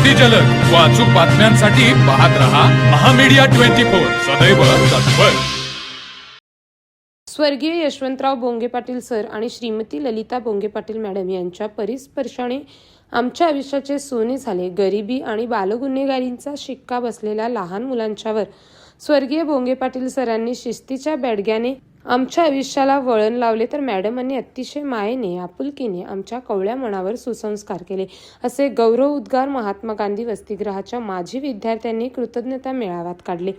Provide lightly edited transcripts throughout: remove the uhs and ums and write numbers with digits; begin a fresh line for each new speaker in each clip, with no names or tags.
अति जलद व अचूक बातम्यांसाठी पाहत रहा महामीडिया 24 सदैव तत्पर।
स्वर्गीय यशवंतराव बोंगे पाटील सर आणि श्रीमती ललिता बोंगे पाटील मॅडम यांच्या परिस्पर्शाने आमच्या आयुष्याचे सोने झाले। गरिबी आणि बालगुन्हेगारींचा शिक्का बसलेल्या लहान मुलांच्यावर स्वर्गीय बोंगे पाटील सरांनी शिस्तीच्या बेडग्याने आमच्या आयुष्याला वळण लावले, तर मॅडमांनी अतिशय मायेने आपुलकीने आमच्या कवळ्या मनावर सुसंस्कार केले। असे गौरव उद्गार महात्मा गांधी वसतिगृहाच्या माजी विद्यार्थ्यांनी कृतज्ञता मेळाव्यात काढले।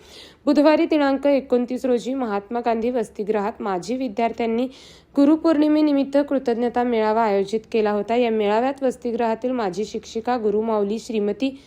बुधवारी दिनांक 29 रोजी महात्मा गांधी वसतिगृहात माजी विद्यार्थ्यांनी गुरुपौर्णिमेनिमित्त कृतज्ञता मेळावा आयोजित केला होता। या मेळाव्यात वसतिगृहातील माजी शिक्षिका गुरुमाऊली श्रीमती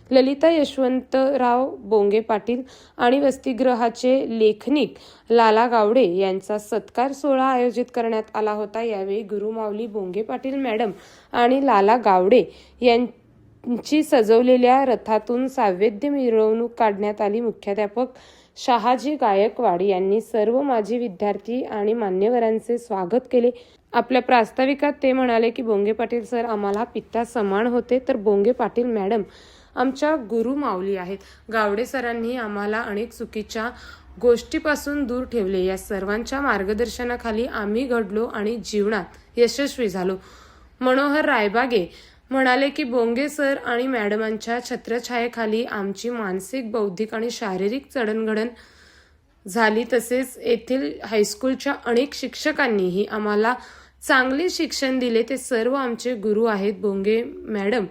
ललिता यशवंतराव बोंगे पाटील आणि वसतिगृहाचे लेखनिक लाला गावडे यांचा सत्कार सोहळा आयोजित करण्यात आला होता। यावेळी गुरुमाऊली बोंगे पाटील मॅडम आणि लाला गावडे यांची सजवलेल्या रथातून सावैद्य मिरवणूक काढण्यात आली। मुख्याध्यापक शहाजी गायकवाड यांनी सर्व माजी विद्यार्थी आणि मान्यवरांचे स्वागत केले। आपल्या प्रास्ताविकात ते म्हणाले की बोंगे पाटील सर आम्हाला पिता समान होते, तर बोंगे पाटील मॅडम आमच्या गुरु माऊली आहेत। गावडे सरांनी आम्हाला अनेक चुकीच्या गोष्टीपासून दूर ठेवले। या सर्वांच्या मार्गदर्शनाखाली आम्ही घडलो आणि जीवनात यशस्वी झालो। मनोहर रायबागे म्हणाले की बोंगे सर आणि मॅडमांच्या छत्रछायेखाली आमची मानसिक, बौद्धिक आणि शारीरिक जडणघडण झाली। तसेच येथील हायस्कूलच्या अनेक शिक्षकांनीही आम्हाला चांगले शिक्षण दिले। ते सर्व आमचे गुरु आहेत। बोंगे मॅडम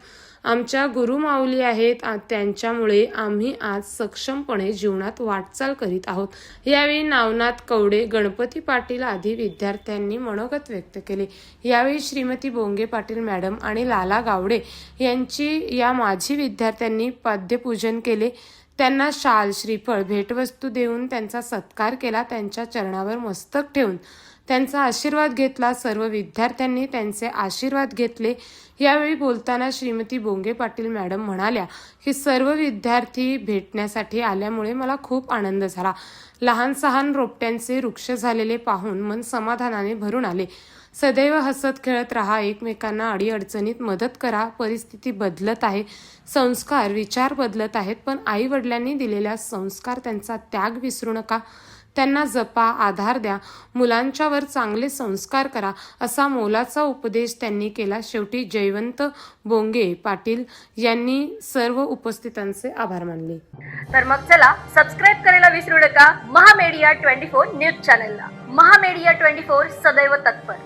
आमच्या गुरु माऊली आहेत। त्यांच्यामुळे आम्ही आज सक्षमपणे जीवनात वाटचाल करीत आहोत। यावेळी नावनाथ कवडे, गणपती पाटील आदी विद्यार्थ्यांनी मनोगत व्यक्त केले। यावेळी श्रीमती बोंगे पाटील मॅडम आणि लाला गावडे यांची या माजी विद्यार्थ्यांनी पाद्यपूजन केले। त्यांना शाल, श्रीफळ, भेटवस्तू देऊन त्यांचा सत्कार केला। त्यांच्या चरणावर मस्तक ठेवून त्यांचा आशीर्वाद घेतला। सर्व विद्यार्थ्यांनी त्यांचे आशीर्वाद घेतले। यावेळी बोलताना श्रीमती बोंगे पाटील मॅडम म्हणाल्या की सर्व विद्यार्थी भेटण्यासाठी आल्यामुळे मला खूप आनंद झाला। लहान सहान रोपट्यांचे वृक्ष झालेले पाहून मन समाधानाने भरून आले। सदैव हसत खेळत राहा, एकमेकांना अडीअडचणीत मदत करा। परिस्थिती बदलत आहे, संस्कार, विचार बदलत आहेत, पण आई वडिलांनी दिलेल्या संस्कार, त्यांचा त्याग विसरू नका। त्यांना जपा, आधार द्या, मुलांच्यावर चांगले संस्कार करा, असा मोलाचा उपदेश त्यांनी केला। शेवटी जयवंत बोंगे पाटील यांनी सर्व उपस्थितांचे आभार मानले।
तर मग चला सबस्क्राईब करायला विसरू नका महामीडिया 24 न्यूज चॅनलला। महामीडिया 24 सदैव तत्पर।